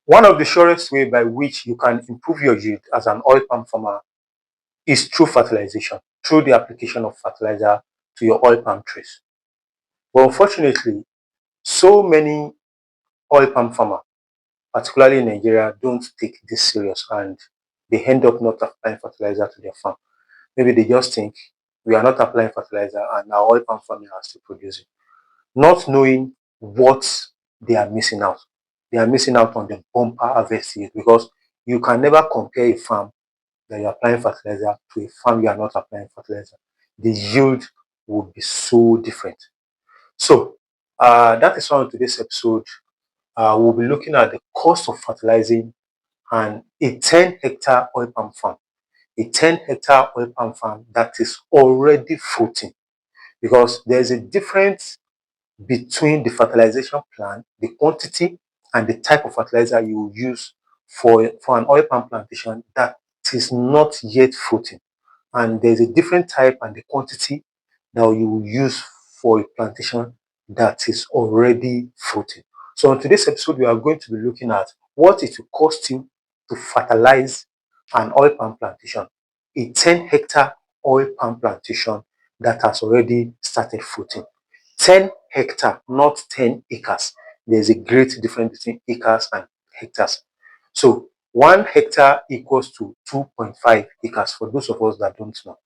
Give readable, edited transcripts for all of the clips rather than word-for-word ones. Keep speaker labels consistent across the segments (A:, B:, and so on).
A: One of the surest way by which you can improve your yield as an oil palm farmer is through fertilization, through the application of fertilizer to your oil palm trees. But unfortunately, so many oil palm farmers, particularly in Nigeria, don't take this serious and they end up not applying fertilizer to their farm. Maybe they just think we are not applying fertilizer and our oil palm farming has to produce it, not knowing what they are missing out. They are missing out on the bumper harvest yield because you can never compare a farm that you're applying fertilizer to a farm you are not applying fertilizer. The yield will be so different. So that is why on today's episode, we'll be looking at the cost of fertilizing and a 10-hectare oil palm farm. A 10-hectare oil palm farm that is already fruiting, because there's a difference between the fertilization plan, the quantity, and the type of fertilizer you will use for an oil palm plantation that is not yet fruiting. And there's a different type and the quantity that you will use for a plantation that is already fruiting. So on today's episode, we are going to be looking at what it will cost you to fertilize an oil palm plantation, a 10-hectare oil palm plantation that has already started fruiting. 10 hectare, not 10 acres. There's a great difference between acres and hectares. So 1 hectare equals to 2.5 acres for those of us that don't know.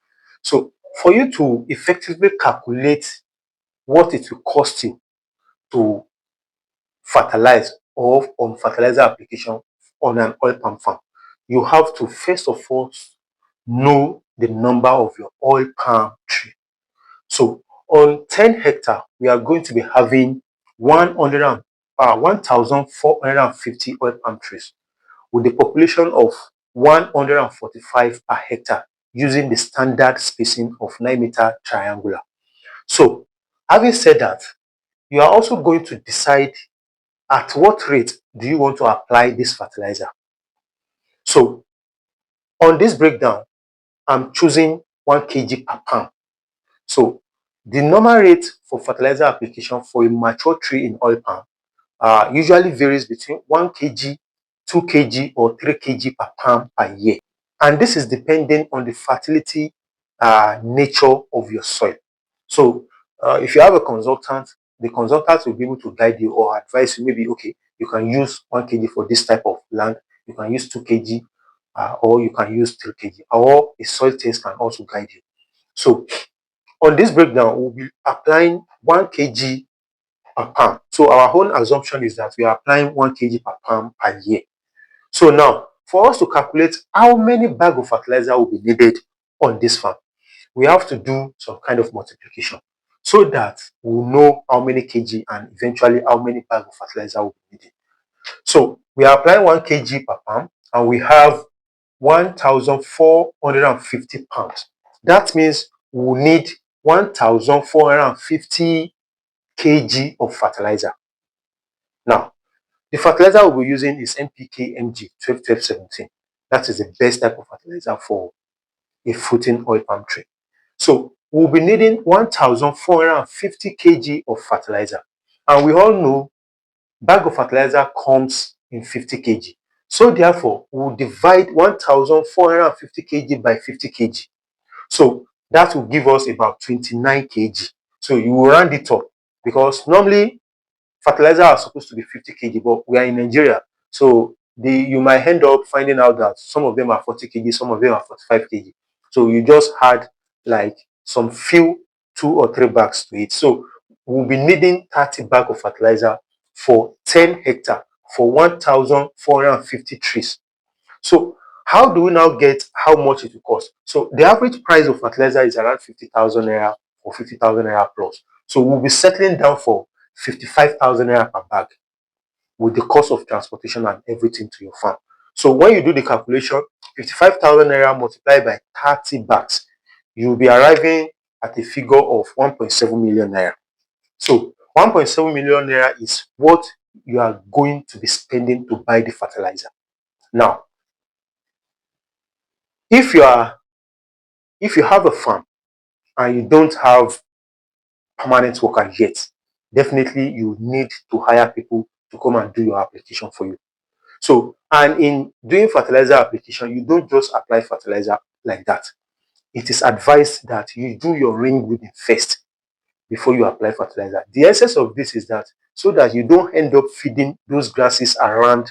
A: So for you to effectively calculate what it will cost you to fertilize or on fertilizer application on an oil palm farm, you have to first of all know the number of your oil palm tree. So on 10 hectare, we are going to be having 1,450 oil palm trees with a population of 145 per hectare using the standard spacing of 9-meter triangular. So having said that, you are also going to decide at what rate do you want to apply this fertilizer. So on this breakdown, I'm choosing 1 kg per pound. So the normal rate for fertilizer application for a mature tree in oil palm usually varies between 1 kg, 2 kg, or 3 kg per pound per year. And this is dependent on the fertility nature of your soil. So if you have a consultant, the consultant will be able to guide you or advise you, maybe, okay, you can use 1 kg for this type of land, you can use 2 kg, or you can use 3 kg, or a soil test can also guide you. So on this breakdown, we'll be applying 1 kg per pound. So our own assumption is that we are applying 1 kg per pound per year. So now, for us to calculate how many bags of fertilizer will be needed on this farm, we have to do some kind of multiplication so that we'll know how many kg and eventually how many bags of fertilizer will be needed. So we are applying 1 kg per pound and we have 1,450 pounds. That means we'll need 1,450 kg of fertilizer. Now, the fertilizer we'll be using is NPK MG 12-12-17. That is the best type of fertilizer for a fruiting oil palm tree. So we'll be needing 1,450 kg of fertilizer. And we all know bag of fertilizer comes in 50 kg. So therefore, we'll divide 1,450 kg by 50 kg. So that will give us about 29 kg. So you will round it up because normally fertilizer are supposed to be 50 kg, but we are in Nigeria. So you might end up finding out that some of them are 40 kg, some of them are 45 kg. So you just add like some few 2 or 3 bags to it. So we'll be needing 30 bags of fertilizer for 10 hectare for 1,450 trees. So how do we now get how much it will cost? So the average price of fertilizer is around 50,000 naira or 50,000 naira plus. So we'll be settling down for 55,000 naira per bag with the cost of transportation and everything to your farm. So when you do the calculation, 55,000 naira multiplied by 30 bags, you'll be arriving at a figure of 1.7 million naira. So 1.7 million naira is what you are going to be spending to buy the fertilizer. Now, if you have a farm and you don't have permanent worker yet, definitely you need to hire people to come and do your application for you. So, and in doing fertilizer application, you don't just apply fertilizer like that. It is advised that you do your ring weeding first before you apply fertilizer. The essence of this is that so that you don't end up feeding those grasses around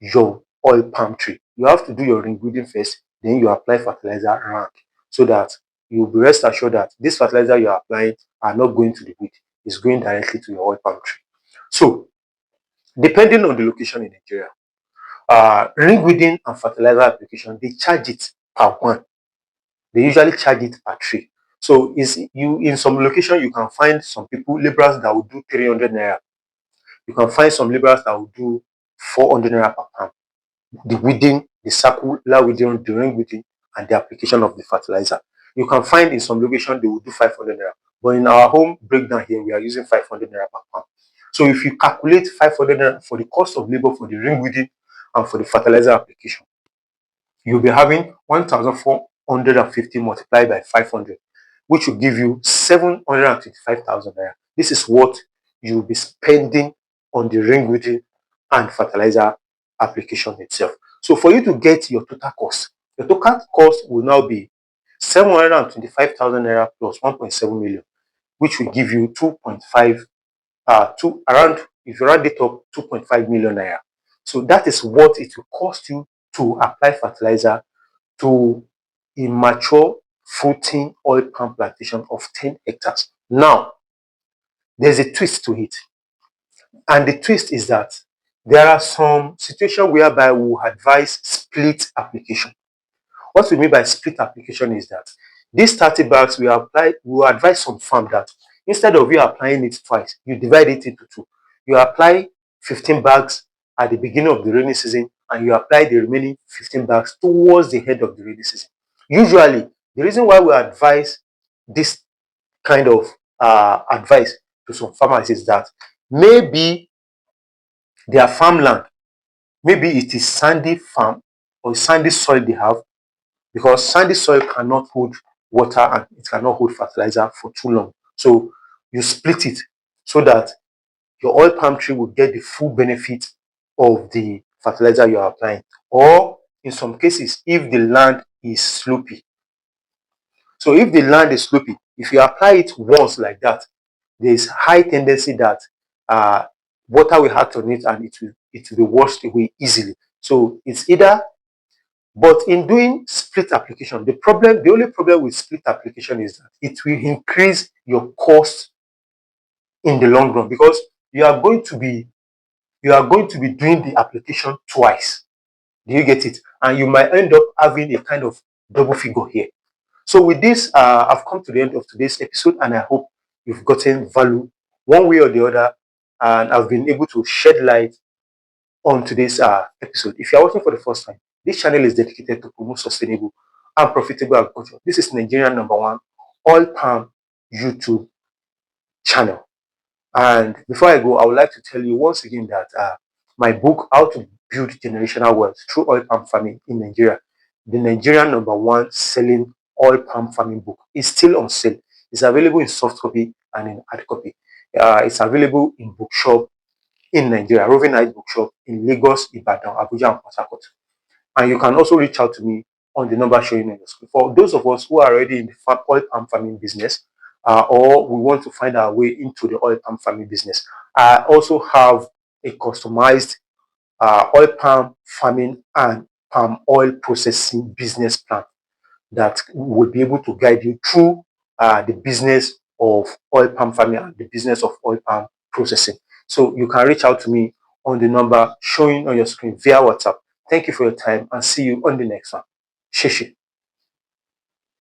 A: your oil palm tree. You have to do your ring weeding first, then you apply fertilizer around so that you'll be rest assured that this fertilizer you're applying are not going to the weed, it's going directly to your oil palm tree. So, depending on the location in Nigeria, ring weeding and fertilizer application, they charge it per one. They usually charge it per tree. So is you in some location you can find some people laborers that will do 300 naira. You can find some laborers that will do 400 naira per pound. The weeding, the circular weeding, the ring weeding, and the application of the fertilizer. You can find in some location they will do 500 naira. But in our home breakdown here, we are using 500 naira per pound. So if you calculate 500 naira for the cost of labor for the ring weeding and for the fertilizer application, you'll be having 1,450 multiplied by 500, which will give you 725,000 naira. This is what you'll be spending on the ring weeding and fertilizer application itself. So for you to get your total cost, the total cost will now be 725,000 naira plus 1.7 million, which will give you 2.5 to around, if you round it up, 2.5 million naira. So that is what it will cost you to apply fertilizer to a mature fruiting oil palm plantation of 10 hectares. Now, there's a twist to it. And the twist is that there are some situations whereby we will advise split application. What we mean by split application is that these 30 bags we will advise some farm that instead of you applying it twice, you divide it into two. You apply 15 bags at the beginning of the rainy season and you apply the remaining 15 bags towards the end of the rainy season. Usually, the reason why we advise this kind of advice to some farmers is that maybe their farmland, maybe it is sandy farm or sandy soil they have, because sandy soil cannot hold water and it cannot hold fertilizer for too long. So you split it so that your oil palm tree will get the full benefit of the fertilizer you are applying. Or in some cases, if the land is slopey. So if the land is slopey, if you apply it once like that, there is high tendency that water will act on it and it will be washed away easily. So it's either, but in doing split application, the only problem with split application is that it will increase your cost in the long run, because you are going to be doing the application twice. Do you get it? And you might end up having a kind of double figure here. So with this, I've come to the end of today's episode, and I hope you've gotten value one way or the other, and I've been able to shed light on today's episode. If you are watching for the first time, this channel is dedicated to promote sustainable and profitable agriculture. This is Nigerian #1 oil palm YouTube channel. And before I go, I would like to tell you once again that my book, How to Build Generational Wealth Through Oil Palm Farming in Nigeria, the Nigerian #1 selling oil palm farming book, is still on sale. It's available in soft copy and in hard copy. It's available in bookshop in Nigeria, Roving Night Bookshop in Lagos, Ibadan, Abuja, and Port Harcourt. And you can also reach out to me on the number showing on your screen. For those of us who are already in the oil palm farming business, or we want to find our way into the oil palm farming business, I also have a customized oil palm farming and palm oil processing business plan that will be able to guide you through the business of oil palm farming and the business of oil palm processing. So you can reach out to me on the number showing on your screen via WhatsApp. Thank you for your time and see you on the next one. Shishi.